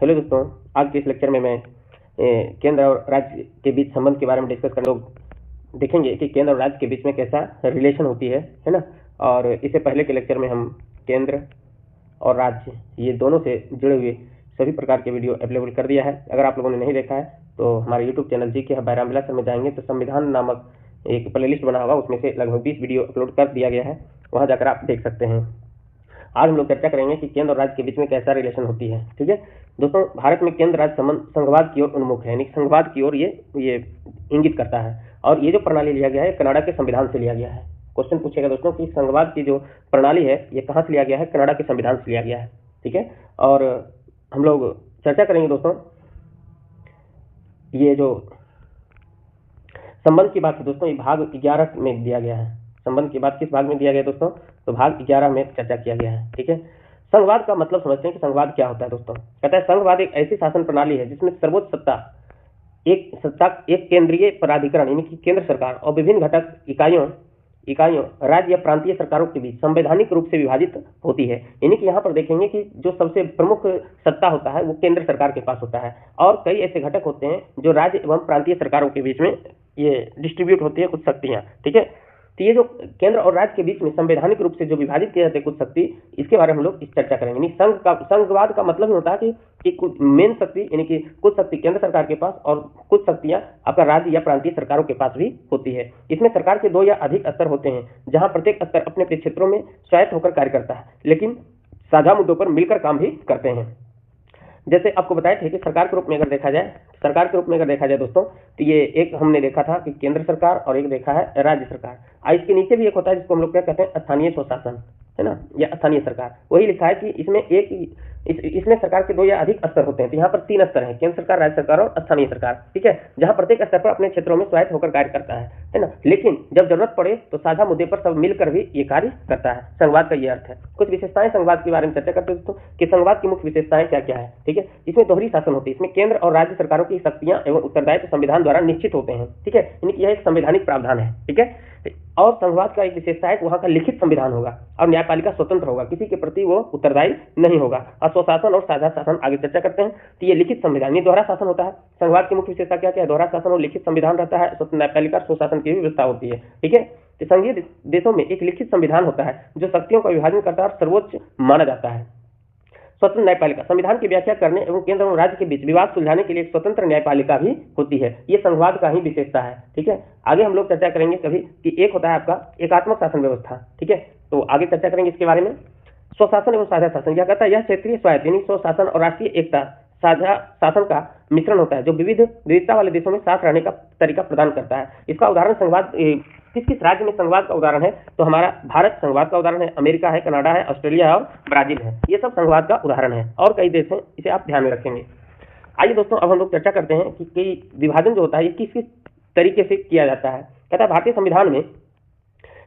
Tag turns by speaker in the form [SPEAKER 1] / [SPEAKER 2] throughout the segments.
[SPEAKER 1] Hello दोस्तों, आज के इस लेक्चर में मैं केंद्र और राज्य के बीच संबंध के बारे में डिस्कस करने लोग देखेंगे कि केंद्र और राज्य के बीच में कैसा रिलेशन होती है ना। और इससे पहले के लेक्चर में हम केंद्र और राज्य ये दोनों से जुड़े हुए सभी प्रकार के वीडियो अवेलेबल कर दिया है। अगर आप लोगों ने नहीं देखा है तो हमारे यूट्यूब चैनल जी के बायराम विलास में जाएंगे तो संविधान नामक एक प्लेलिस्ट बना होगा, उसमें से लगभग 20 वीडियो अपलोड कर दिया गया है, वहाँ जाकर आप देख सकते हैं। आज हम लोग चर्चा करेंगे कि केंद्र और राज्य के बीच में कैसा रिलेशन होती है। ठीक है दोस्तों, भारत में केंद्र राज्य संबंध संघवाद की ओर उन्मुख है, यानी संघवाद की ओर ये इंगित करता है। और ये जो प्रणाली लिया गया है कनाडा के संविधान से लिया गया है। क्वेश्चन पूछेगा दोस्तों कि संघवाद की जो प्रणाली है ये कहाँ से लिया गया है? कनाडा के संविधान से लिया गया है। ठीक है, और हम लोग चर्चा करेंगे दोस्तों, ये जो संबंध की बात है दोस्तों, ये भाग 11 में दिया गया है। संबंध की बात किस भाग में दिया गया दोस्तों? तो भाग 11 में चर्चा किया गया है। ठीक है, संघवाद का मतलब समझते हैं कि संघवाद क्या होता है दोस्तों। कहता है संघवाद एक ऐसी शासन प्रणाली है जिसमें सर्वोच्च सत्ता एक केंद्रीय प्राधिकरण यानी कि केंद्र सरकार और विभिन्न घटक इकाइयों राज्य या प्रांतीय सरकारों के बीच संवैधानिक रूप से विभाजित होती है। यानी कि यहाँ पर देखेंगे कि जो सबसे प्रमुख सत्ता होता है वो केंद्र सरकार के पास होता है, और कई ऐसे घटक होते हैं जो राज्य एवं प्रांतीय सरकारों के बीच में ये डिस्ट्रीब्यूट होती है कुछ शक्तियाँ। ठीक है, तो ये जो केंद्र और राज्य के बीच में संवैधानिक रूप से जो विभाजित किए जाते हैं कुछ शक्ति, इसके बारे में हम लोग इस चर्चा करेंगे। संघवाद का मतलब होता है कि कुछ मेन शक्ति यानी कि कुछ शक्ति केंद्र सरकार के पास और कुछ शक्तियां आपका राज्य या प्रांतीय सरकारों के पास भी होती है। इसमें सरकार के 2 या अधिक स्तर होते हैं, जहां प्रत्येक स्तर अपने अपने क्षेत्रों में स्वायत्त होकर कार्य करता है, लेकिन साझा मुद्दों पर मिलकर काम भी करते हैं। जैसे आपको बताया था कि सरकार के रूप में अगर देखा जाए दोस्तों, तो ये एक हमने देखा था कि केंद्र सरकार और एक देखा है राज्य सरकार। इसके नीचे भी एक होता है जिसको हम लोग क्या कहते हैं, स्थानीय स्वशासन, है ना, या स्थानीय सरकार। वही लिखा है कि इसमें सरकार के 2 या अधिक स्तर होते हैं। तो यहाँ पर 3 स्तर हैं, केंद्र सरकार, राज्य सरकार और स्थानीय सरकार। ठीक है, जहाँ प्रत्येक स्तर पर अपने क्षेत्रों में स्वायत्त होकर कार्य करता है ना, लेकिन जब जरूरत पड़े तो साझा मुद्दे पर सब मिलकर भी ये कार्य करता है। संघवाद का ये अर्थ है। कुछ विशेषताएं संघवाद के बारे में चर्चा करते हैं दोस्तों कि संघवाद की मुख्य विशेषताएं क्या क्या है। ठीक है, इसमें दोहरी शासन होती है, इसमें केंद्र और राज्य सरकारों की शक्तियां एवं उत्तरदायित्व संविधान द्वारा निश्चित होते हैं। ठीक है, यानी कि यह एक संवैधानिक प्रावधान है। ठीक है, और संघवाद का एक विशेषता है कि वहां का लिखित संविधान होगा और न्यायपालिका स्वतंत्र होगा, किसी के प्रति वो उत्तरदायी नहीं होगा। और स्वशासन और साझा शासन आगे चर्चा करते हैं। तो ये लिखित संविधान, ये दोहरा शासन होता है। संघवाद की मुख्य विशेषता क्या क्या है? दोहरा शासन और लिखित संविधान रहता है, स्वतंत्र न्यायपालिका स्वशासन की भी व्यवस्था होती है। ठीक है, तो संघीय देशों में एक लिखित संविधान होता है जो शक्तियों का विभाजन करता है और सर्वोच्च माना जाता है। स्वतंत्र न्यायपालिका, संविधान की व्याख्या करने एवं केंद्र और राज्य के बीच विवाद सुलझाने के लिए एक स्वतंत्र न्यायपालिका भी होती है। ये संघवाद का ही विशेषता है। ठीक है, आगे हम लोग चर्चा करेंगे कभी कि एक होता है आपका एकात्मक शासन व्यवस्था। ठीक है, तो आगे चर्चा करेंगे इसके बारे में। स्वशासन एवं साझा शासन, यह कहता है यह क्षेत्रीय स्वायत्त यानी स्वशासन और राष्ट्रीय एकता साझा शासन का मिश्रण होता है जो विविधता वाले देशों में साथ रहने का तरीका प्रदान करता है। इसका उदाहरण संघवाद किस राज्य में संघवाद का उदाहरण है? तो हमारा भारत संघवाद का उदाहरण है, अमेरिका है, कनाडा है, ऑस्ट्रेलिया है और ब्राजील है। ये सब संघवाद का उदाहरण है और कई देश हैं, इसे आप ध्यान में रखेंगे। आइए दोस्तों, अब हम लोग चर्चा करते हैं कि विभाजन जो होता है ये किस किस तरीके से किया जाता है। कहता है भारतीय संविधान में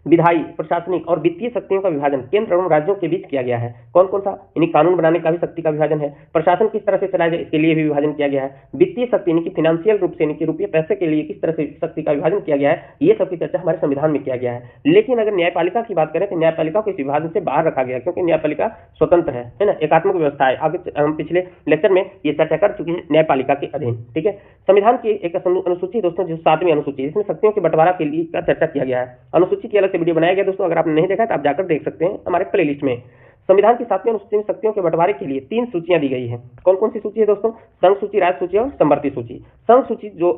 [SPEAKER 1] विधायी, प्रशासनिक और वित्तीय शक्तियों का विभाजन केंद्र एवं राज्यों के बीच किया गया है। कौन कौन सा? यानी कानून बनाने का भी शक्ति का विभाजन है, प्रशासन किस तरह से चलाया जाए इसके लिए भी विभाजन किया गया है, वित्तीय शक्ति यानी कि फाइनेंशियल रूप से यानी कि रुपये पैसे के लिए किस तरह से शक्ति का विभाजन किया गया है, ये सब की चर्चा हमारे संविधान में किया गया है। लेकिन अगर न्यायपालिका की बात करें तो न्यायपालिका को इस विभाजन से बाहर रखा गया क्योंकि न्यायपालिका स्वतंत्र है ना, एकात्मक व्यवस्था है। आगे हम पिछले लेक्चर में ये चर्चा कर चुके हैं न्यायपालिका के अधीन। ठीक है, संविधान की एक अनुसूची दोस्तों जो 7वीं अनुसूची, इसमें शक्तियों के बंटवारा के लिए का चर्चा किया गया है। अनुसूची की अलग से वीडियो बनाया गया दोस्तों, अगर आपने नहीं देखा तो आप जाकर देख सकते हैं हमारे प्लेलिस्ट में। संविधान की 7वीं अनुसूची में शक्तियों के बंटवारे के लिए 3 सूचियां दी गई हैं। कौन कौन सी सूची है दोस्तों? संघ सूची, राज्य सूची और समवर्ती सूची। संघ सूची जो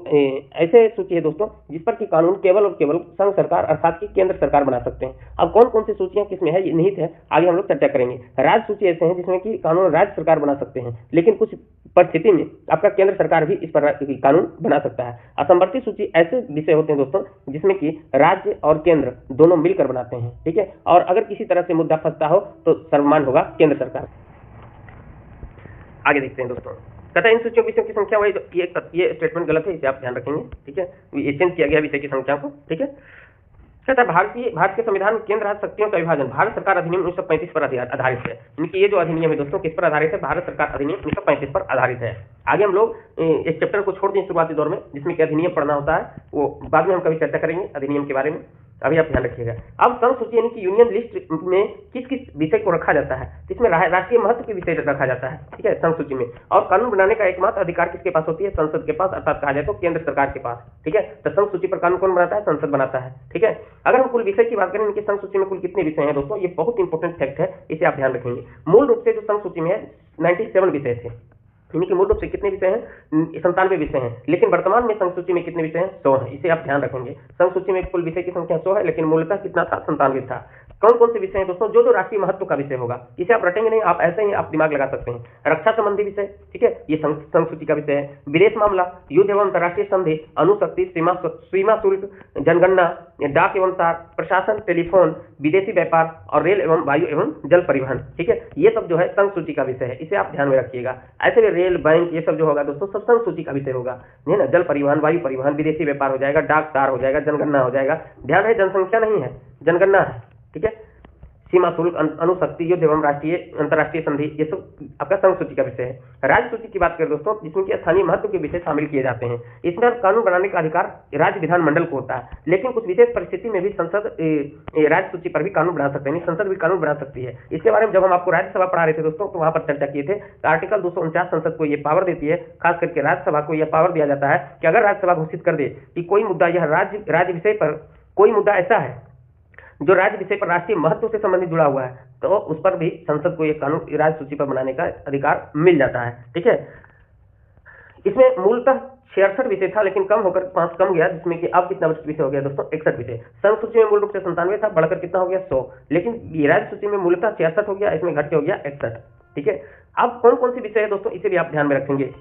[SPEAKER 1] ऐसे सूची है दोस्तों जिस पर कि कानून केवल और केवल संघ सरकार अर्थात की केंद्र सरकार बना सकते हैं। अब कौन कौन सी सूचियां किसमें है ये निहित है, आगे हम लोग चर्चा करेंगे। राज्य सूची ऐसे हैं जिसमें कि कानून राज्य सरकार बना सकते हैं, लेकिन कुछ परिस्थिति में आपका केंद्र सरकार भी इस पर कानून बना सकता है। असमवर्ती सूची ऐसे विषय होते हैं दोस्तों जिसमें कि राज्य और केंद्र दोनों मिलकर बनाते हैं। ठीक है, और अगर किसी तरह से मुद्दा फंसता हो तो सर्वमान्य होगा केंद्र सरकार। आगे देखते हैं दोस्तों, कहता है इन सूचियों विषयों की संख्या वही, ये स्टेटमेंट गलत है, इसे आप ध्यान रखेंगे। ठीक है, ये चेंज किया गया विषय की संख्या को। ठीक है, कहता है भारत के संविधान में केंद्र राज्य शक्तियों का विभाजन भारत सरकार अधिनियम 1935 पर आधारित है। यानी कि ये जो अधिनियम है दोस्तों किस पर आधारित है? भारत सरकार अधिनियम 1935 पर आधारित है। आगे हम लोग एक चैप्टर को छोड़ दें शुरुआती दौर में, जिसमें कि अधिनियम पढ़ना होता है, वो बाद में हम कभी चर्चा करेंगे अधिनियम के बारे में। अभी आप ध्यान रखिएगा। अब संघ सूची यानी कि यूनियन लिस्ट में किस किस विषय को रखा जाता है, इसमें राष्ट्रीय महत्व के विषय रखा जाता है, ठीक है, संघ सूची में। और कानून बनाने का एकमात्र अधिकार किसके पास होती है, संसद के पास, अर्थात कहा जाए तो केंद्र सरकार के पास, ठीक है। तो संघ सूची पर कानून कौन बनाता है, संसद बनाता है, ठीक है। अगर हम कुल विषय की बात करें, इनके संघ सूची में कुल कितने विषय हैं दोस्तों, ये बहुत इंपॉर्टेंट फैक्ट है, इसे आप ध्यान रखेंगे। मूल रूप से जो संघ सूची में है 97 विषय थे, यानी कि मूल रूप से कितने विषय हैं, 97 विषय हैं, लेकिन वर्तमान में संघ सूची में कितने विषय हैं, 100 हैं। इसे आप ध्यान रखेंगे। संघ सूची में कुल विषय की संख्या 100 है, लेकिन मूलतः कितना था, 97 था। कौन कौन से विषय हैं दोस्तों, जो जो राष्ट्रीय महत्व का विषय होगा, इसे आप रटेंगे नहीं, आप ऐसे ही आप दिमाग लगा सकते हैं। रक्षा संबंधी विषय, ठीक है, ये संघ सूची का विषय है। विदेश मामला, युद्ध एवं अंतर्राष्ट्रीय संधि, अणुशक्ति, सीमा शुल्क, जनगणना, डाक एवं तार, प्रशासन, टेलीफोन, विदेशी व्यापार और रेल एवं वायु एवं जल परिवहन, ठीक है, ये सब जो है संघ सूची का विषय है, इसे आप ध्यान में रखिएगा। ऐसे में रेल, बैंक, ये सब जो होगा दोस्तों सब संघ सूची का विषय होगा, है ना। जल परिवहन, वायु परिवहन, विदेशी व्यापार हो जाएगा, डाक तार हो जाएगा, जनगणना हो जाएगा। ध्यान है, जनसंख्या नहीं है, जनगणना है, ठीक है। सीमा शुल्क, अणुशक्ति, युद्ध एवं अंतर्राष्ट्रीय संधि, ये सब आपका संघ सूची का विषय है। राज्य सूची की बात करें दोस्तों, जिसमें कि स्थानीय महत्व के विषय शामिल किए जाते हैं। इसमें कानून बनाने का अधिकार राज्य विधानमंडल को होता है, लेकिन कुछ विशेष परिस्थिति में भी संसद राज्य सूची पर भी कानून बना सकते हैं, संसद भी कानून बना सकती है। इसके बारे में जब हम आपको राज्यसभा पढ़ा रहे थे दोस्तों, तो वहां पर चर्चा किए थे। आर्टिकल 249 संसद को यह पावर देती है, खास करके राज्यसभा को यह पावर दिया जाता है कि अगर राज्यसभा घोषित कर दे कि कोई मुद्दा यह राज्य विषय पर कोई मुद्दा ऐसा है जो राज्य विषय पर राष्ट्रीय महत्व से संबंधित जुड़ा हुआ है, तो उस पर भी संसद को यह कानून राज्य सूची पर बनाने का अधिकार मिल जाता है, ठीक है। इसमें मूलतः 66 विषय था, लेकिन कम होकर 5 कम गया, जिसमें कि अब कितना विषय हो गया दोस्तों, 61 विषय। संघ सूची में मूल रूप से 97 था, बढ़कर कितना हो गया, 100, लेकिन ये राज्य सूची में मूलतः 66 हो गया, इसमें घट के हो गया 61, ठीक है। अब कौन कौन सी विषय है दोस्तों, इसे भी आप ध्यान में रखेंगे।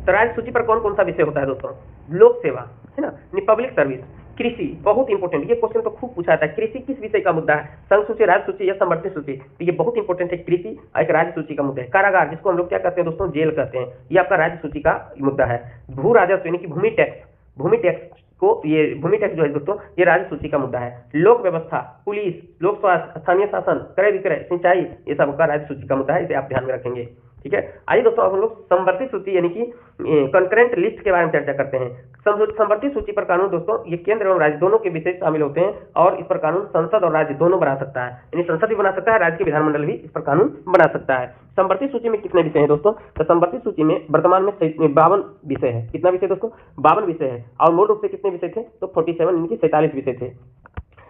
[SPEAKER 1] तो राज्य सूची पर कौन कौन सा विषय होता है दोस्तों, लोक सेवा, है ना, पब्लिक सर्विस, कृषि, बहुत इंपॉर्टेंट, ये क्वेश्चन तो खूब पूछा जाता है। कृषि किस विषय का मुद्दा है, संघ सूची, राज्य सूची या समवर्ती सूची, तो ये बहुत इंपॉर्टेंट है। कृषि एक राज्य सूची का मुद्दा है। कारागार, जिसको हम लोग क्या कहते हैं दोस्तों, जेल कहते हैं, ये आपका राज्य सूची का मुद्दा है। भू राजस्व यानी कि भूमि टैक्स को, ये भूमि टैक्स जो है दोस्तों, ये राज्य सूची का मुद्दा है। लोक व्यवस्था, पुलिस, लोक स्वास्थ्य, स्थानीय शासन, क्रय विक्रय, सिंचाई, ये सब का राज्य सूची का मुद्दा है, इसे आप ध्यान में रखेंगे, ठीक है। आइए दोस्तों, हम लोग समवर्ती सूची यानी कि कंकरेंट लिस्ट के बारे में चर्चा करते हैं। समवर्ती सूची पर कानून दोस्तों, ये केंद्र एवं राज्य दोनों के विषय शामिल होते हैं, और इस पर कानून संसद और राज्य दोनों बना सकता है, यानी संसद भी बना सकता है, राज्य के विधानमंडल भी इस पर कानून बना सकता है। समवर्ती सूची में कितने विषय हैं दोस्तों, तो समवर्ती सूची में वर्तमान में 52 विषय है। कितना विषय दोस्तों, 52 विषय है। और मूल रूप से कितने विषय थे, तो 47 यानी कि 47 विषय थे।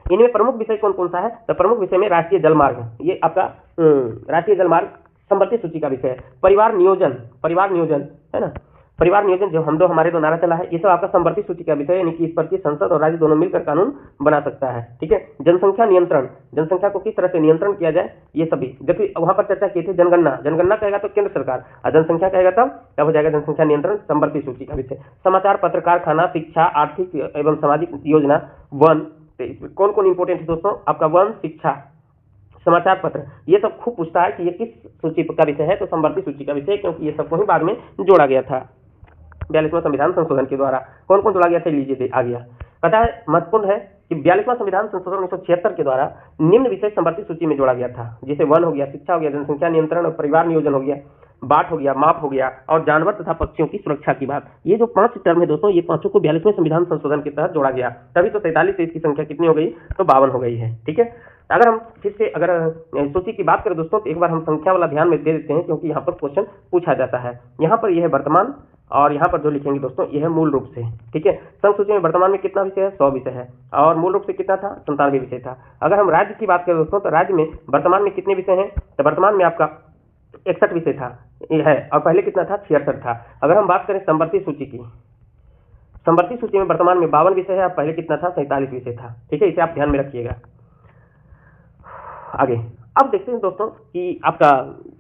[SPEAKER 1] इनमें प्रमुख विषय कौन कौन सा है, तो प्रमुख विषय में राष्ट्रीय जलमार्ग, ये आपका राष्ट्रीय जलमार्ग समवर्ती सूची का विषय है। परिवार नियोजन है ना, परिवार नियोजन जो हमारे दो नारा चला है, ये सब आपका समवर्ती सूची का विषय है, यानी कि इस पर की संसद और राज्य दोनों मिलकर कानून बना सकता है, ठीक है। जनसंख्या नियंत्रण, जनसंख्या को किस तरह से नियंत्रण किया जाए, ये सभी देखिए वहां पर चर्चा की थी। जनगणना कहेगा तो केंद्र सरकार, और जनसंख्या कहेगा तब हो जाएगा जनसंख्या नियंत्रण, समवर्ती सूची का विषय। समाचार पत्र, कारखाना, शिक्षा, आर्थिक एवं सामाजिक योजना, वन, कौन कौन इंपोर्टेंट है दोस्तों, आपका वन, शिक्षा, समाचार पत्र, ये सब खूब पूछता है कि ये किस सूची का विषय है, तो समवर्ती सूची का विषय, क्योंकि ये सबको ही बाद में जोड़ा गया था 42वां संविधान संशोधन के द्वारा। कौन कौन जोड़ा गया था, लीजिए आ गया। पता है, महत्वपूर्ण है कि 42वां संविधान संशोधन 1976 के द्वारा निम्न विषय समवर्ती सूची में जोड़ा गया था, जैसे वन हो गया, शिक्षा हो गया, जनसंख्या नियंत्रण और परिवार नियोजन हो गया, बाट हो गया, माप हो गया, और जानवर तथा पक्षियों की सुरक्षा की बात। ये जो 5 टर्म है दोस्तों, ये पांचों को 42वें संविधान संशोधन के तहत जोड़ा गया, तभी तो 43 से इसकी संख्या कितनी हो गई, तो 52 हो गई है, ठीक है। अगर हम फिर से सूची की बात करें दोस्तों, तो एक बार हम संख्या वाला ध्यान में दे देते हैं, क्योंकि यहाँ पर क्वेश्चन पूछा जाता है। यहाँ पर यह है वर्तमान, और यहाँ पर जो लिखेंगे दोस्तों, यह है मूल रूप से, ठीक है। संघ सूची में वर्तमान में कितना विषय है, 100 विषय है, और मूल रूप से कितना था, 97 विषय था। अगर हम राज्य की बात करें दोस्तों, तो राज्य में वर्तमान में कितने विषय हैं, तो वर्तमान में आपका 61 विषय था है, और पहले कितना था, 66 था। अगर हम बात करें समवर्ती सूची की, समवर्ती सूची में वर्तमान में 52 विषय है, और पहले कितना था, 47 विषय था, ठीक है। इसे आप ध्यान में रखिएगा। आगे अब देखते हैं दोस्तों कि आपका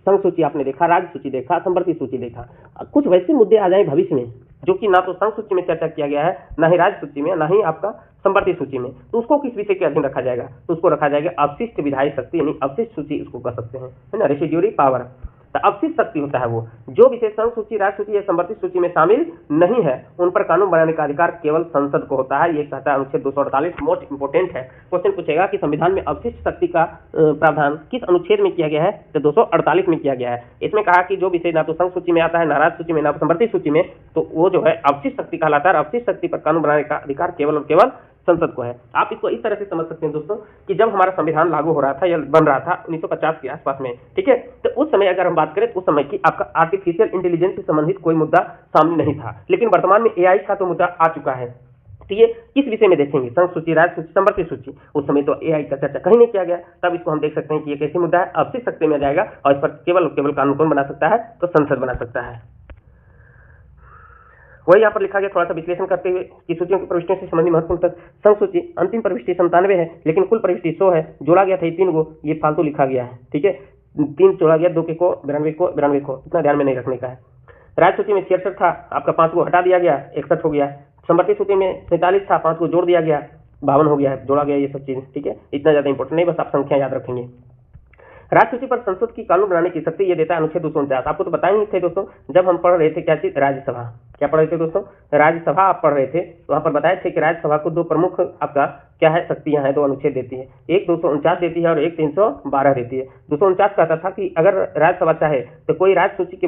[SPEAKER 1] संघ सूची आपने देखा, राज्य सूची देखा, समवर्ती सूची देखा। कुछ वैसे मुद्दे आ जाए भविष्य में जो कि ना तो संघ सूची में चर्चा किया गया है, ना ही राज्य सूची में, ना ही आपका समवर्ती सूची में, तो उसको किस विषय के अधीन रखा जाएगा, तो उसको रखा जाएगा अवशिष्ट विधायी शक्ति, यानी अवशिष्ट सूची उसको कह सकते हैं, है ना, रेसिड्यूरी पावर। तो अवशिष्ट शक्ति होता है वो जो विषय संघ सूची, राज्य सूची या संवर्धित सूची में शामिल नहीं है उन पर कानून बनाने का अधिकार केवल संसद को होता है। ये कहता है अनुच्छेद 248, मोस्ट इंपोर्टेंट है। क्वेश्चन पूछेगा कि संविधान में अवशिष्ट शक्ति का प्रावधान किस अनुच्छेद में किया गया है, तो 248 में किया गया है। इसमें कहा कि जो विषय ना तो संघ सूची में आता है, ना राज्य सूची में, ना संवर्धित सूची में, तो वो जो है अवशिष्ट शक्ति कहलाता है। अवशिष्ट शक्ति पर कानून बनाने का अधिकार केवल और केवल संसद को है। आप इसको इस तरह से समझ सकते हैं दोस्तों कि जब हमारा संविधान लागू हो रहा था या बन रहा था 1950 के आसपास में, ठीक है, तो उस समय अगर हम बात करें तो उस समय की आपका आर्टिफिशियल इंटेलिजेंस से संबंधित कोई मुद्दा सामने नहीं था, लेकिन वर्तमान में एआई का तो मुद्दा आ चुका है। तो ये किस विषय में देखेंगे, संघ सूची, राज्य सूची, संवर्धित सूची, उस समय तो एआई का चर्चा कहीं नहीं किया गया। तब इसको हम देख सकते हैं कि ये कैसे मुद्दा है, अवशिष्ट शक्ति में जाएगा और इस पर केवल कानून कौन बना सकता है, तो संसद बना सकता है। वही यहाँ पर लिखा गया, थोड़ा सा विश्लेषण करते हुए कि सूचियों की प्रविष्टियों से संबंधित महत्वपूर्ण तक। संघ सूची अंतिम प्रविष्टि 97 है, लेकिन कुल प्रविष्टि 100 है। जोड़ा गया था ये 3 गो, ये फालतू लिखा गया है, ठीक है, 3 जोड़ा गया, 2 के को 92 को इतना ध्यान में नहीं रखने का है। राज्य सूची में 66 था, आपका 5 को हटा दिया गया, 61 हो गया। संवर्धित सूची में 47 था, 5 को जोड़ दिया गया, 52 हो गया, जोड़ा गया, ये सब चीज, ठीक है, इतना ज्यादा इंपॉर्टेंट नहीं, बस आप संख्या याद रखेंगे। राज्य सूची पर संसद की कानून बनाने की शक्ति ये देता है अनुच्छेद 249। आपको तो बताएंगे थे दोस्तों, जब हम पढ़ रहे थे क्या चीज, राज्यसभा, क्या पढ़ रहे थे दोस्तों, राज्यसभा आप पढ़ रहे थे, तो वहां पर बताए थे कि राज्यसभा को 2 प्रमुख आपका क्या है, शक्तियां हैं, 2 अनुच्छेद देती है, एक 249 देती है और एक 312 देती है। 249 कहता था कि अगर राज्यसभा चाहे तो कोई राज्य सूची के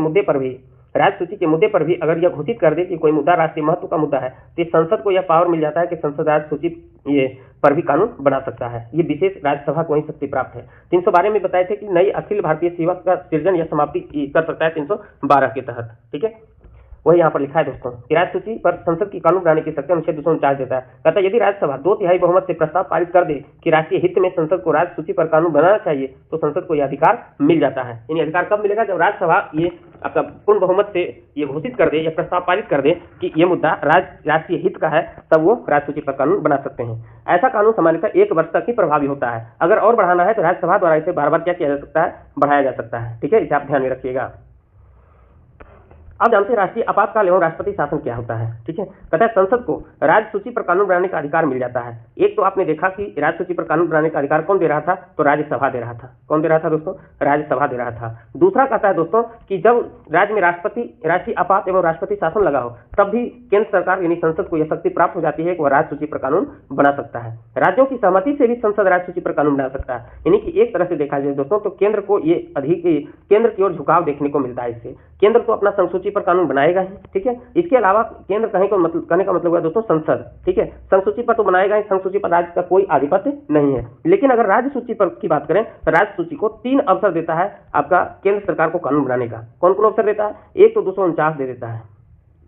[SPEAKER 1] मुद्दे पर भी अगर यह घोषित कर दे कि कोई मुद्दा राष्ट्रीय महत्व का मुद्दा है, तो संसद को यह पावर मिल जाता है कि संसद राज्य सूची ये पर भी कानून बना सकता है। ये विशेष राज्यसभा को ही शक्ति प्राप्त है। 312 में बताए थे कि नई अखिल भारतीय सेवा का सृजन या समाप्ति कर सकता है 312 के तहत, ठीक है। वही यहाँ पर लिखा है दोस्तों कि राज्य सूची पर संसद की कानून बनाने की शक्ति अनुच्छेद 249 देता है। कहता है यदि राज्यसभा 2/3 बहुमत से प्रस्ताव पारित कर दे कि राष्ट्रीय हित में संसद को राज्य सूची पर कानून बनाना चाहिए, तो संसद को यह अधिकार मिल जाता है। यानी अधिकार कब मिलेगा, जब राज्यसभा ये आपका पूर्ण बहुमत से ये घोषित कर दे या प्रस्ताव पारित कर दे कि ये मुद्दा राष्ट्रीय हित का है, तब वो राज्य सूची पर कानून बना सकते हैं। ऐसा कानून सामान्यतः 1 वर्ष तक ही प्रभावी होता है। अगर और बढ़ाना है तो राज्यसभा द्वारा इसे बार बार क्या किया जा सकता है, बढ़ाया जा सकता है, ठीक है, इसे आप ध्यान में रखिएगा। अब जानते हैं राष्ट्रीय आपातकाल एवं राष्ट्रपति शासन क्या होता है, ठीक है। कहता है संसद को राज्य सूची पर कानून बनाने का अधिकार मिल जाता है। एक तो आपने देखा कि राज्य सूची पर कानून बनाने का अधिकार कौन दे रहा था, तो राज्यसभा दे रहा था। कौन दे रहा था दोस्तों, राज्यसभा दे रहा था। दूसरा कहता है दोस्तों कि जब राज्य में राष्ट्रीय आपात एवं राष्ट्रपति शासन लगा हो, तब भी केंद्र सरकार यानी संसद को यह शक्ति प्राप्त हो जाती है कि वह राज्य सूची पर कानून बना सकता है। राज्यों की सहमति से भी संसद राज्य सूची पर कानून बना सकता है। यानी कि एक तरह से देखा जाए दोस्तों तो केंद्र को ये अधिक केंद्र की ओर झुकाव देखने को मिलता है। इससे केंद्र तो अपना संघ सूची पर कानून बनाएगा ही, ठीक है। इसके अलावा केंद्र कहने का मतलब हुआ दोस्तों संसद, ठीक है, संघ सूची पर तो बनाएगा ही, संघ सूची पर राज्य का कोई आधिपत्य नहीं है। लेकिन अगर राज्य सूची पर की बात करें तो राज्य सूची को 3 अवसर देता है आपका केंद्र सरकार को कानून बनाने का। कौन कौन अवसर देता है, एक तो 249 दे देता है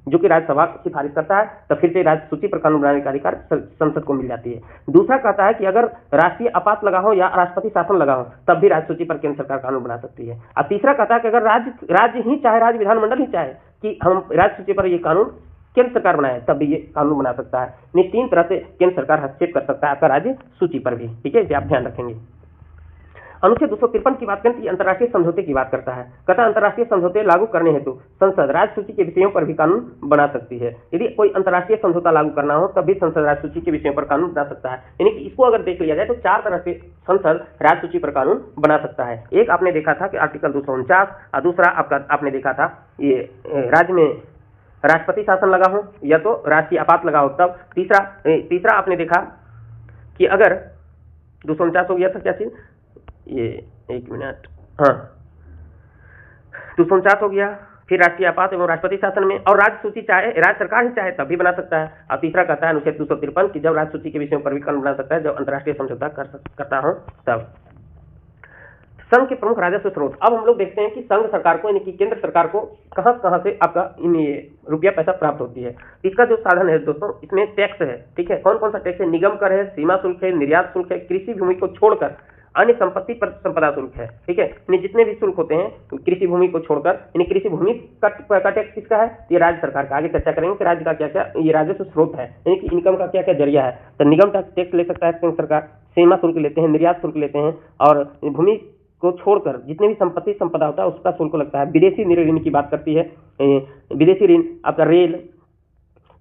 [SPEAKER 1] जो कि राज्यसभा सिफारिश करता है, तो फिर से राज्य सूची पर कानून बनाने का अधिकार संसद को मिल जाती है। दूसरा कहता है कि अगर राष्ट्रीय आपात लगा हो या राष्ट्रपति शासन लगा हो, तब भी राज्य सूची पर केंद्र सरकार कानून बना सकती है। और तीसरा कहता है कि अगर राज्य ही चाहे, राज्य विधानमंडल ही चाहे कि हम राज्य सूची पर ये कानून केंद्र सरकार बनाए, तब भी ये कानून बना सकता है। इन 3 तरह से केंद्र सरकार हस्तक्षेप कर सकता है आपका राज्य सूची पर भी, ठीक है, इसे आप ध्यान रखेंगे। अनुच्छेद 253 की बात करें तो अंतर्राष्ट्रीय समझौते की बात करता है। कहता है अंतर्राष्ट्रीय समझौते लागू करने हेतु संसद राज्य सूची के विषयों पर भी कानून बना सकती है। यदि कोई अंतर्राष्ट्रीय समझौता लागू करना हो तब भी संसद राज्य सूची के विषयों पर कानून बना सकता है। यानी कि इसको अगर देख लिया जाए तो 4 तरह से संसद राज्य सूची पर कानून बना सकता है। एक आपने देखा था कि आर्टिकल 249, और दूसरा आपने देखा था ये राज्य में राष्ट्रपति शासन लगा हो या तो राष्ट्रीय आपात लगा हो तब। तीसरा आपने देखा कि अगर 249 हो गया था क्या चीज, ये 1 मिनट, हाँ 249 हो गया, फिर राष्ट्रीय आपात एवं राष्ट्रपति शासन में, और राज्य सूची चाहे राज्य सरकार ही चाहे तब भी बना सकता है। और तीसरा कहता है अनुच्छेद 253 कि जब राज्य सूची के विषयों पर भी कानून बना सकता है जब अंतर्राष्ट्रीय समझौता करता हो तब। संघ के प्रमुख राजस्व स्रोत, अब हम लोग देखते हैं कि संघ सरकार को यानी कि केंद्र सरकार को कहां से आपका रुपया पैसा प्राप्त होती है। इसका जो साधन है दोस्तों, इसमें टैक्स है, ठीक है। कौन कौन सा टैक्स है, निगम कर है, सीमा शुल्क है, निर्यात शुल्क है, कृषि भूमि को छोड़कर अन्य संपत्ति पर संपदा शुल्क है, ठीक है। यानी जितने भी शुल्क होते हैं कृषि भूमि को छोड़कर, यानी कृषि भूमि का टैक्स किसका है, ये राज्य सरकार का। आगे चर्चा करेंगे कि राज्य का क्या क्या ये राजस्व स्रोत है, यानी कि इनकम का क्या क्या जरिया है। तो निगम टैक्स ले सकता है केंद्र सरकार, सीमा शुल्क लेते हैं, निर्यात शुल्क लेते हैं, और भूमि को छोड़कर जितने भी संपत्ति संपदा होता है उसका शुल्क लगता है। विदेशी ऋण की बात करती है, विदेशी ऋण आपका रेल,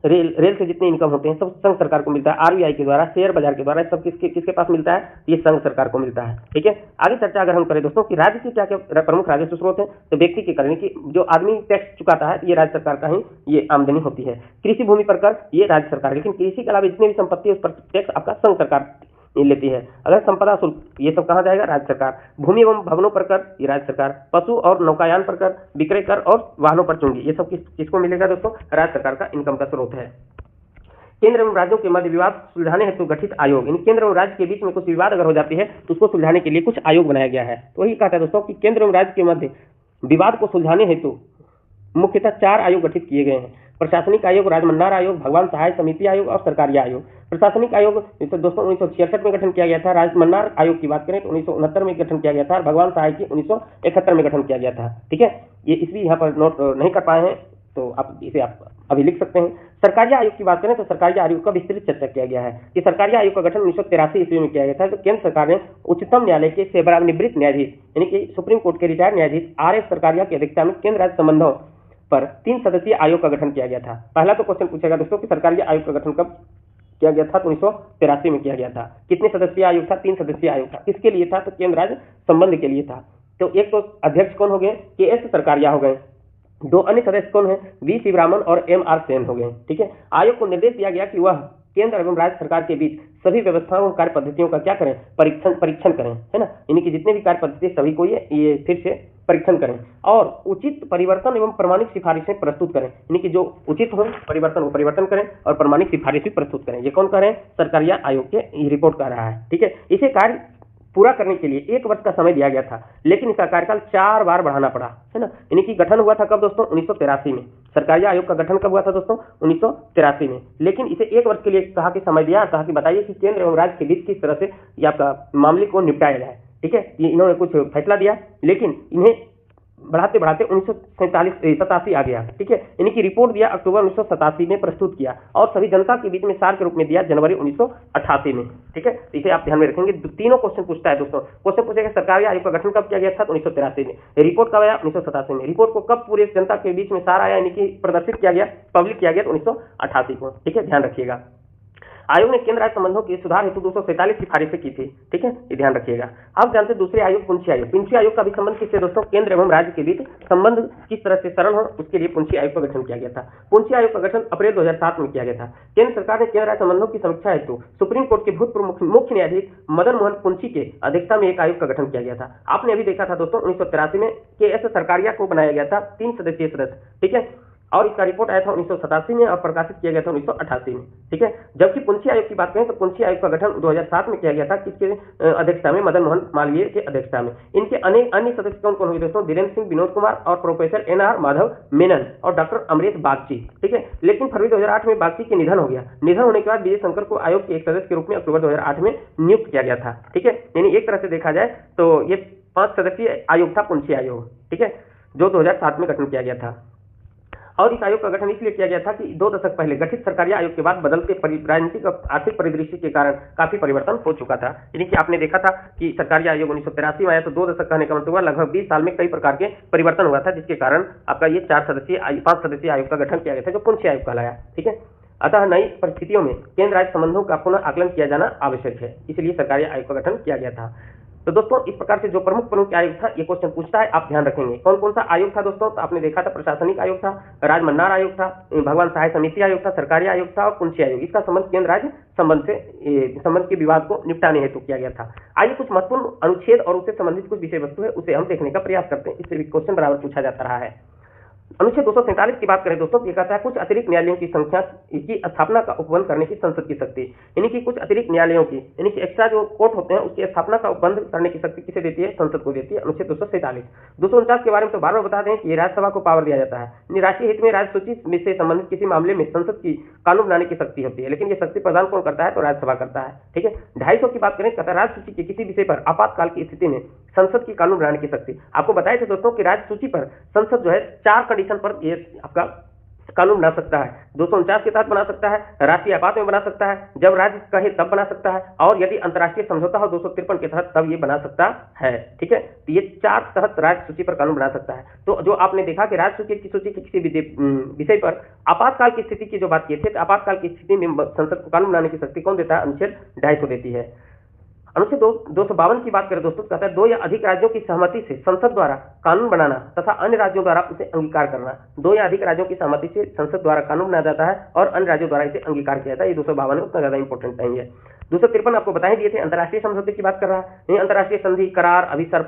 [SPEAKER 1] रेल से जितने इनकम होते हैं सब संघ सरकार को मिलता है, आरबीआई के द्वारा, शेयर बाजार के द्वारा, सब किसके किसके पास मिलता है, ये संघ सरकार को मिलता है। ठीक है, आगे चर्चा अगर हम करें दोस्तों कि राज्य की क्या क्या प्रमुख राजस्व स्रोत है, तो व्यक्ति के करने की जो आदमी टैक्स चुकाता है ये राज्य सरकार का ही ये आमदनी होती है। कृषि भूमि पर कर ये राज्य सरकार, लेकिन कृषि के अलावा जितनी भी संपत्ति है उस पर टैक्स आपका संघ सरकार लेती है। अगर संपदा शुल्क ये सब कहाँ जाएगा, राज्य सरकार। भूमि एवं भवनों पर कर ये राज्य सरकार। पशु और नौकायान पर कर, विक्रय कर और वाहनों पर चुंगी, ये सब किसको मिलेगा दोस्तों, राज्य सरकार का इनकम का स्रोत है। केंद्र एवं राज्यों के मध्य विवाद सुलझाने हेतु गठित आयोग, यानी केंद्र एवं राज्य के बीच में कुछ विवाद अगर हो जाती है तो उसको सुलझाने के लिए कुछ आयोग बनाया गया है। तो वही कहता है दोस्तों कि केंद्र एवं राज्य के मध्य विवाद को सुलझाने हेतु मुख्यतः 4 आयोग गठित किए गए हैं। प्रशासनिक आयोग, राजमन्नार आयोग, भगवान सहाय समिति आयोग और सरकारी आयोग। प्रशासनिक आयोग तो दोस्तों 1966 में गठन किया गया था। राजमन्नार आयोग की बात करें तो 1969 में गठन किया गया था और भगवान सहाय की 1971 में गठन किया गया था। ठीक है, ये इसलिए यहाँ पर नोट नहीं कर पाए हैं तो आप इसे आप अभी लिख सकते हैं। सरकारी आयोग की बात करें तो सरकारी आयोग का विस्तृत चर्चा किया गया है कि सरकारी आयोग का गठन 1983 ईस्वी में किया गया था। तो केंद्र सरकार ने उच्चतम न्यायालय के सेवानिवृत्त न्यायाधीश यानी कि सुप्रीम कोर्ट के रिटायर्ड न्यायाधीश RS सरकारिया की अध्यक्षता में केंद्र राज्य संबंधों पर 3 सदस्यीय आयोग का गठन किया गया था। पहला तो क्वेश्चन पूछेगा दोस्तों कि सरकारी आयोग का गठन कब किया गया था, तो 1983 में किया गया था। कितने सदस्यीय आयोग था, 3 सदस्यीय आयोग था। किसके लिए था, तो केंद्र राज्य संबंध के लिए था। तो एक तो अध्यक्ष कौन हो गए, KS सरकारिया हो गए। 2 अन्य सदस्य कौन है, V शिवरामन और MR सेन हो गए। ठीक है, आयोग को निर्देश दिया गया कि वह केंद्र एवं राज्य सरकार के बीच सभी व्यवस्थाओं और कार्य पद्धतियों का क्या करें, परीक्षण करें, है ना। यानी कि जितने भी कार्य पद्धति सभी को ये फिर से परीक्षण करें और उचित परिवर्तन एवं प्रमाणिक सिफारिशें प्रस्तुत करें। यानी कि जो उचित हो परिवर्तन वो परिवर्तन करें और प्रमाणिक सिफारिश भी प्रस्तुत करें। ये कौन कर रहे हैं, सरकारिया आयोग के रिपोर्ट कर रहा है। ठीक है, इसे कार्य पूरा करने के लिए 1 वर्ष का समय दिया गया था, लेकिन इसका कार्यकाल 4 बार बढ़ाना पड़ा, है ना। यानी कि गठन हुआ था कब दोस्तों, 1983 में। सरकारी आयोग का गठन कब हुआ था दोस्तों, 1983 में। लेकिन इसे 1 वर्ष के लिए कहा कि समय दिया, कहा कि बताइए कि केंद्र एवं राज्य के बीच किस तरह से ये आपका मामले को निपटाया जाए। ठीक है, ये इन्होंने कुछ फैसला दिया, लेकिन इन्हें बढ़ाते बढ़ाते 1987 आ गया। ठीक है, यानी कि रिपोर्ट दिया अक्टूबर 1987 में प्रस्तुत किया और सभी जनता के बीच में सार के रूप में दिया जनवरी 1988 में। ठीक है, इसे आप ध्यान में रखेंगे। तीनों क्वेश्चन पूछता है दोस्तों। क्वेश्चन पूछेगा सरकारी आयोग का गठन कब किया गया था, तो 1983 में। रिपोर्ट कब आया, 1987 में। रिपोर्ट को कब पूरे जनता के बीच में सार आया यानी कि प्रदर्शित किया गया, पब्लिक किया गया, तो 1988 को। ठीक है, ध्यान रखिएगा। आयोग ने केंद्र राज्य संबंधों के सुधार हेतु 247 सिफारिशें की थी। ठीक है, ये ध्यान रखिएगा। अब जानते हैं दूसरे आयोग, पुंछी आयोग। पुंछी आयोग का भी संबंध किससे दोस्तों, केंद्र एवं राज्य के बीच संबंध किस तरह से सरल हो उसके लिए पुंछी आयोग का गठन किया गया था। पुंछी आयोग का गठन अप्रैल 2007 में किया गया था। केंद्र सरकार ने केंद्र राज्य संबंधों की समीक्षा हेतु सुप्रीम कोर्ट के भूतपूर्व मुख्य न्यायाधीश मदन मोहन पुंछी के अध्यक्षता में एक आयोग का गठन किया गया था। आपने अभी देखा था दोस्तों 1983 में KS सरकारिया को बनाया गया था 3 सदस्यीय सदस्य। ठीक है, और इसका रिपोर्ट आया था 1987 में और प्रकाशित किया गया था 1988 में। ठीक है, जबकि पुंछी आयोग की बात करें तो पुंछी आयोग का गठन 2007 में किया गया था। किसके अध्यक्षता में, मदन मोहन मालवीय के अध्यक्षता में। इनके अनेक अन्य सदस्य कौन कौन हुए दोस्तों, धीरेन्द्र सिंह, विनोद कुमार और प्रोफेसर NR माधव मेनन और डॉक्टर अमरेश बागची। ठीक है, लेकिन फरवरी 2008 में बागची के निधन हो गया। निधन होने के बाद विजय शंकर को आयोग के एक सदस्य के रूप में अक्टूबर 2008 में नियुक्त किया गया था। ठीक है, यानी एक तरह से देखा जाए तो ये 5 सदस्यीय आयोग था पुंछी आयोग। ठीक है, जो 2007 में गठन किया गया था। और इस आयोग का गठन इसलिए किया गया था कि 2 दशक पहले गठित सरकारी आयोग के बाद बदलते राजनीतिक और आर्थिक परिदृश्य के कारण काफी परिवर्तन हो चुका था। यानी कि आपने देखा था कि सरकारी आयोग 1983 में आया तो 2 दशक कहने का मतलब हुआ लगभग 20 साल में कई प्रकार के परिवर्तन हुआ था, जिसके कारण आपका ये 5 सदस्यीय आयोग का गठन किया गया था जो पुंछी आयोग कहलाया। ठीक है, अतः नई परिस्थितियों में केंद्र राज्य संबंधों का पुनः आकलन किया जाना आवश्यक है, इसलिए सरकारी आयोग का गठन किया गया था। तो दोस्तों इस प्रकार से जो प्रमुख आयोग था ये क्वेश्चन पूछता है, आप ध्यान रखेंगे। कौन कौन सा आयोग था दोस्तों, तो आपने देखा था प्रशासनिक आयोग था, राजमन्नार आयोग था, भगवान सहाय समिति आयोग था, सरकारी आयोग था और पुंछी आयोग। इसका संबंध केंद्र राज्य संबंध के विवाद को निपटाने हेतु किया गया था। आइए कुछ महत्वपूर्ण अनुच्छेद और उससे संबंधित कुछ विषय वस्तु है उसे हम देखने का प्रयास करते हैं। इससे भी क्वेश्चन बराबर पूछा जाता रहा है। अनुच्छेद 247 की बात करें दोस्तों, ये कहता है कुछ अतिरिक्त न्यायालयों की संख्या की स्थापना का उपबंध करने की संसद की शक्ति। यानी कि कुछ अतिरिक्त न्यायालयों की यानी कि एक्स्ट्रा जो कोर्ट होते हैं उसकी स्थापना का उपबंध करने की शक्ति किसे देती है, संसद को देती है। अनुच्छेद 247। 249 के बारे में तो बार बार बता दें कि राज्यसभा को पावर दिया जाता है। राष्ट्रीय हित में राज्य सूची से संबंधित किसी मामले में संसद की कानून बनाने की शक्ति होती है, लेकिन ये शक्ति प्रदान कौन करता है, तो राज्यसभा करता है। ठीक है, 250 की बात करें, कहता है राज्य सूची के किसी विषय पर आपातकाल की स्थिति में संसद की कानून बनाने की शक्ति। आपको बताया था दोस्तों कि राज्य सूची पर संसद जो है 4 कंडीशन पर ये आपका कानून बना सकता है, 249 के तहत बना सकता है, राष्ट्रीय आपात में बना सकता है, जब राज्य कहे तब बना सकता है, और यदि अंतर्राष्ट्रीय समझौता हो 253 के तहत तब ये बना सकता है। ठीक है, तो ये 4 तहत राज्य सूची पर कानून बना सकता है। तो जो आपने देखा कि राज्य सूची की किसी विषय पर आपातकाल की स्थिति की जो बात की थी, तो आपातकाल की स्थिति में संसद को कानून बनाने की शक्ति कौन देता है? अनुच्छेद 250 देती है। अनुच्छेद 252 की बात करें दोस्तों, कहता है 2 या अधिक राज्यों की सहमति से संसद द्वारा कानून बनाना तथा अन्य राज्यों द्वारा उसे अंगीकार करना। 2 या अधिक राज्यों की सहमति से संसद द्वारा कानून बनाया जाता है और अन्य राज्यों द्वारा इसे अंगीकार किया जाता है। ये 252 उतना ज्यादा इंपॉर्टेंट नहीं है। 253 आपको बता ही दिए थे, अंतर्राष्ट्रीय समझौते की बात कर रहा है। नहीं, अंतर्राष्ट्रीय संधि, करार,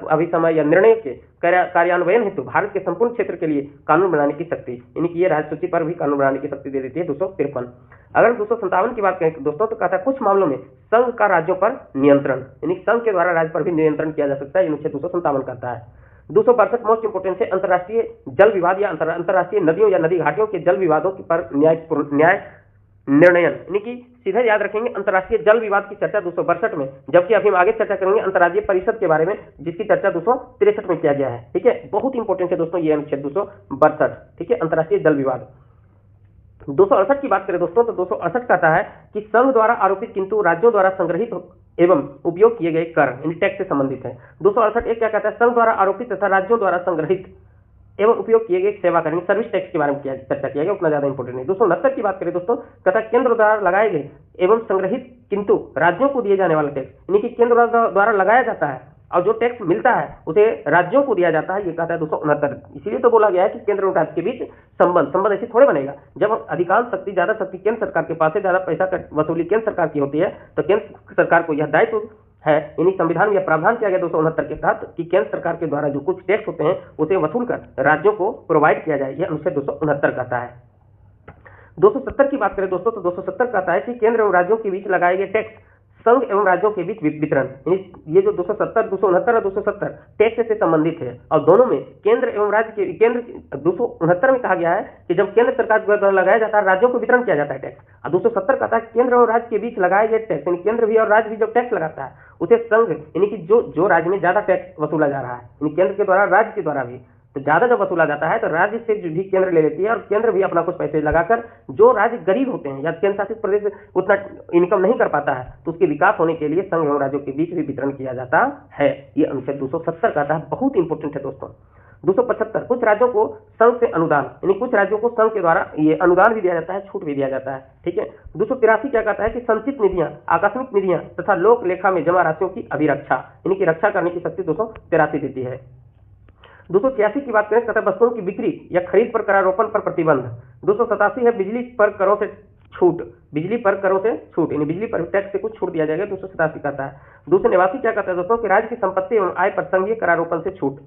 [SPEAKER 1] अभिसमय या निर्णय के कार्यान्वयन हेतु भारत के संपूर्ण क्षेत्र के लिए कानून बनाने की शक्ति, यानी कि ये राज्य सूची पर भी कानून बनाने की शक्ति दे देती है 253। अगर 257 की बात करें दोस्तों, तो कहता है कुछ मामलों में संघ का राज्यों पर नियंत्रण, यानी संघ के द्वारा राज्य पर भी नियंत्रण किया जा सकता है, ये अनुच्छेद 257 कहता है। 262 मोस्ट इंपोर्टेंट है, अंतर्राष्ट्रीय जल विवाद या अंतर्राष्ट्रीय नदियों या नदी घाटियों के जल विवादों पर न्याय निर्णयन, यानी कि सीधे याद रखेंगे अंतर्राष्ट्रीय जल विवाद की चर्चा 262 में, जबकि अभी हम आगे चर्चा करेंगे अंतर्राज्यीय परिषद के बारे में, जिसकी चर्चा 263 में किया गया है। ठीक है, बहुत इंपॉर्टेंट है दोस्तों ये अनुच्छेद 262। ठीक है, अंतर्राष्ट्रीय जल विवाद। 268 की बात करें दोस्तों, तो 268 कहता है कि संघ द्वारा आरोपित किंतु राज्यों द्वारा संग्रहित एवं उपयोग किए गए कर, यानी टैक्स से संबंधित है। 268 एक क्या कहता है? संघ द्वारा आरोपित तथा राज्यों द्वारा संग्रहित एवं उपयोग किए गए सेवा कर, सर्विस टैक्स के बारे में चर्चा किया गया, उतना ज्यादा इंपॉर्टेंट नहीं। 269 की बात करें दोस्तों, कहता है केंद्र द्वारा लगाए गए एवं संग्रहित किंतु राज्यों को दिए जाने वाला टैक्स, यानी कि केंद्र द्वारा लगाया जाता है और जो टैक्स मिलता है उसे राज्यों को दिया जाता है, ये कहता है 269। इसीलिए तो बोला गया है कि केंद्र और राज्य के बीच संबंध ऐसे थोड़े बनेगा। जब अधिकांश शक्ति, ज्यादा शक्ति केंद्र सरकार के पास है, ज्यादा पैसा का वसूली केंद्र सरकार की होती है, तो केंद्र सरकार को यह दायित्व है, यानी संविधान में प्रावधान किया गया 269 के तहत कि केंद्र सरकार के द्वारा जो कुछ टैक्स होते हैं उसे वसूल कर राज्यों को प्रोवाइड किया जाए, यह अनुच्छेद 269 कहता है। 270 की बात करें दोस्तों, तो 270 कहता है कि केंद्र और राज्यों के बीच लगाए गए टैक्स संघ एवं राज्यों के बीच वितरण, ये जो 270, 269 और 270 टैक्स से संबंधित है, और दोनों में केंद्र एवं राज्य के केंद्र 269 में कहा गया है कि जब केंद्र सरकार द्वारा लगाया जाता है राज्यों को वितरण किया जाता है टैक्स, और 270 कहता है केंद्र और राज्य के बीच लगाए गए टैक्स, यानी केंद्र भी और राज्य भी जब टैक्स लगाता है उसे संघ, यानी कि जो राज्य में ज्यादा टैक्स वसूला जा रहा है, यानी केंद्र के द्वारा राज्य के द्वारा भी, तो ज्यादा जब वसूला जाता है तो राज्य से भी केंद्र ले लेती है, और केंद्र भी अपना कुछ पैसे लगाकर, जो राज्य गरीब होते हैं या केंद्र शासित प्रदेश उतना इनकम नहीं कर पाता है, तो उसके विकास होने के लिए संघ एवं राज्यों के बीच भी वितरण किया जाता है, ये अनुच्छेद 270 कहता है। बहुत इंपॉर्टेंट है दोस्तों। 275 कुछ राज्यों को संघ से अनुदान, यानी कुछ राज्यों को संघ के द्वारा ये अनुदान भी दिया जाता है, छूट भी दिया जाता है। ठीक है, 283 क्या कहता है कि संचित निधियां, आकस्मिक निधियां तथा लोक लेखा में जमा राशियों की अभिरक्षा, यानी कि रक्षा करने की शक्ति 283 देती है। 286 की बात करें, कहता है वस्तुओं की बिक्री या खरीद पर करारोपण पर प्रतिबंध। 287 है बिजली पर करों से छूट, बिजली पर करों से छूट, यानी बिजली पर टैक्स से कुछ छूट दिया जाएगा, 287 कहता है। 289 क्या कहता है दोस्तों कि राज्य की संपत्ति एवं आय पर संघीय करारोपण से छूट।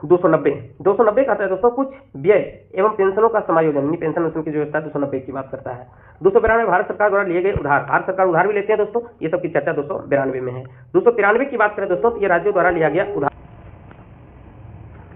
[SPEAKER 1] 290 कहता है दोस्तों कुछ व्यय एवं पेंशनों का समायोजन, यानी पेंशन की जो व्यवस्था 290 की बात करता है। 292 भारत सरकार द्वारा लिए गए उधार, भारत सरकार उधार भी लेते हैं दोस्तों, ये सब की चर्चा 292 में है। 293 की बात करें दोस्तों, तो ये राज्यों द्वारा लिया गया उधार,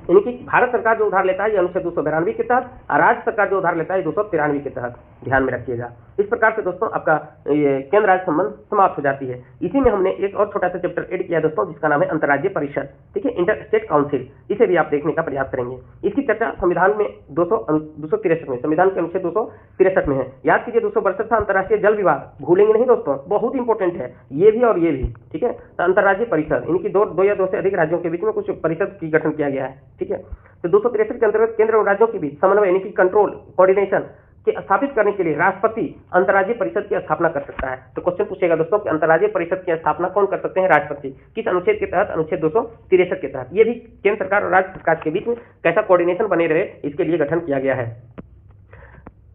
[SPEAKER 1] यानी कि भारत सरकार जो उधार लेता है ये अनुच्छेद 292 के तहत, और राज्य सरकार जो उधार लेता है 293 के तहत, ध्यान में रखिएगा। इस प्रकार से दोस्तों आपका ये केंद्र राज्य संबंध समाप्त हो जाती है। इसी में हमने एक और छोटा सा चैप्टर ऐड किया दोस्तों, जिसका नाम है अंतर्राज्यीय परिषद। ठीक है, इंटर स्टेट काउंसिल, इसे भी आप देखने का प्रयास करेंगे। इसकी चर्चा संविधान में 263 में, संविधान के अनुच्छेद 263 में है। याद कीजिए 262 था अंतर्राष्ट्रीय जल विवाद, भूलेंगे नहीं दोस्तों, बहुत इंपॉर्टेंट है ये भी और ये भी। ठीक है, तो अंतर्राज्यीय परिषद, इनकी दो या दो से अधिक राज्यों के बीच में कुछ परिषद की गठन किया गया है। ठीक है, तो 263 के अंतर्गत केंद्र और राज्यों के बीच समन्वय, यानी कि कंट्रोल, कोऑर्डिनेशन के स्थापित करने के लिए राष्ट्रपति अंतर्राज्यीय परिषद की स्थापना कर सकता है। तो क्वेश्चन पूछेगा दोस्तों कि अंतर्राज्यीय परिषद की स्थापना कौन कर सकते हैं? राष्ट्रपति। किस अनुच्छेद के तहत? अनुच्छेद 263 के तहत। ये भी केंद्र सरकार और राज्य सरकार के बीच में कैसा कोऑर्डिनेशन बने रहे, इसके लिए गठन किया गया है।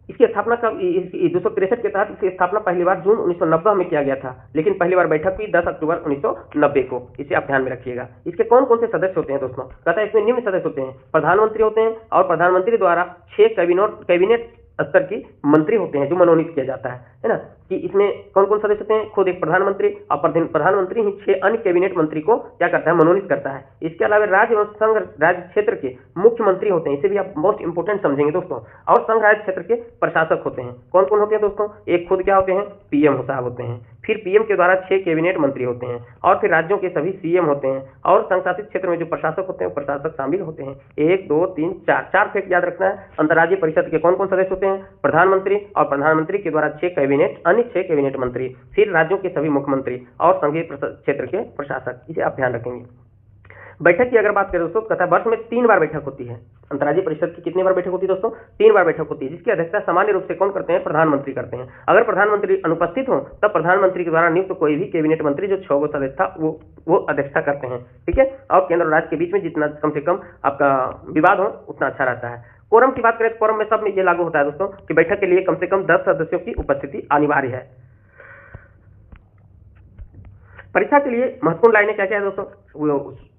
[SPEAKER 1] इसकी स्थापना कब? 263 के तहत इसकी स्थापना पहली बार जून 1990 में किया गया था, लेकिन पहली बार बैठक हुई 10 अक्टूबर 1990 को। इसे आप ध्यान में रखिएगा। इसके कौन कौन से सदस्य होते हैं दोस्तों? कहता है इसमें निम्न सदस्य होते हैं, प्रधानमंत्री होते हैं, और प्रधानमंत्री द्वारा 6 कैबिनेट स्तर की मंत्री होते हैं जो मनोनीत किया जाता है ना। कि इसमें कौन कौन सदस्य होते हैं, खुद एक प्रधानमंत्री और प्रधानमंत्री ही 6 अन्य कैबिनेट मंत्री को क्या करता है, मनोनीत करता है। इसके अलावा राज्य एवं संघ राज्य क्षेत्र के मुख्यमंत्री होते हैं, इसे भी आप मोस्ट इंपोर्टेंट समझेंगे दोस्तों। और संघ राज्य क्षेत्र के प्रशासक होते हैं, कौन कौन होते हैं दोस्तों, एक खुद क्या होते हैं, पीएम साहब होते हैं, फिर पीएम के द्वारा 6 कैबिनेट मंत्री होते हैं, और फिर राज्यों के सभी सीएम होते हैं, और संघ शासित क्षेत्र में जो प्रशासक होते हैं वो प्रशासक शामिल होते हैं। 1 2 3 4 फैक्ट याद रखना है। अंतर्राज्यीय परिषद के कौन कौन सदस्य होते हैं, प्रधानमंत्री और प्रधानमंत्री के द्वारा 6 कैबिनेट, अन्य 6 कैबिनेट मंत्री, फिर राज्यों के सभी मुख्यमंत्री और संघीय क्षेत्र के प्रशासक, इसे आप ध्यान रखेंगे। बैठक की अगर बात करें दोस्तों, कहता है वर्ष में 3 बार बैठक होती है। अंतर्राज्यीय परिषद की कितनी बार बैठक होती है दोस्तों, 3 बार बैठक होती है, जिसकी अध्यक्षता सामान्य रूप से कौन करते हैं, प्रधानमंत्री करते हैं। अगर प्रधानमंत्री अनुपस्थित हो तब प्रधानमंत्री के द्वारा नियुक्त कोई भी कैबिनेट मंत्री जो 6 सदस्य था वो अध्यक्षता करते हैं, ठीक है। और केंद्र और राज्य के बीच में जितना कम से कम आपका विवाद हो उतना अच्छा रहता है। कोरम की बात करें तो कोरम में सब में ये लागू होता है दोस्तों कि बैठक के लिए कम से कम 10 सदस्यों की उपस्थिति अनिवार्य है। परीक्षा के लिए महत्वपूर्ण लाइनें क्या क्या है दोस्तों,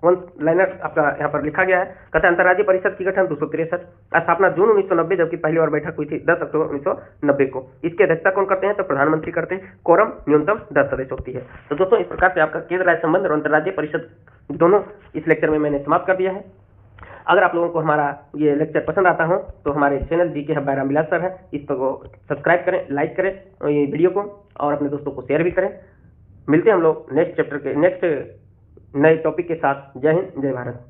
[SPEAKER 1] वन लाइनर आपका यहाँ पर लिखा गया है। कहता है अंतर्राज्यीय परिषद की गठन 263, स्थापना जून 1990, जबकि पहली बार बैठक हुई थी 10 अक्टूबर 1990 को। इसकी अध्यक्षता कौन करते हैं, तो प्रधानमंत्री करते हैं। कोरम न्यूनतम 10 सदस्य होती है। तो दोस्तों इस प्रकार से आपका केंद्र राज्य संबंध और अंतर्राज्यीय परिषद दोनों इस लेक्चर में मैंने समाप्त कर दिया है। अगर आप लोगों को हमारा ये लेक्चर पसंद आता हो तो हमारे channel GK hub by Ramvilas sir है, इस पर सब्सक्राइब करें, लाइक करें ये वीडियो को, और अपने दोस्तों को शेयर भी करें। मिलते हैं हम लोग नेक्स्ट चैप्टर के नेक्स्ट नए टॉपिक के साथ। जय हिंद, जय भारत।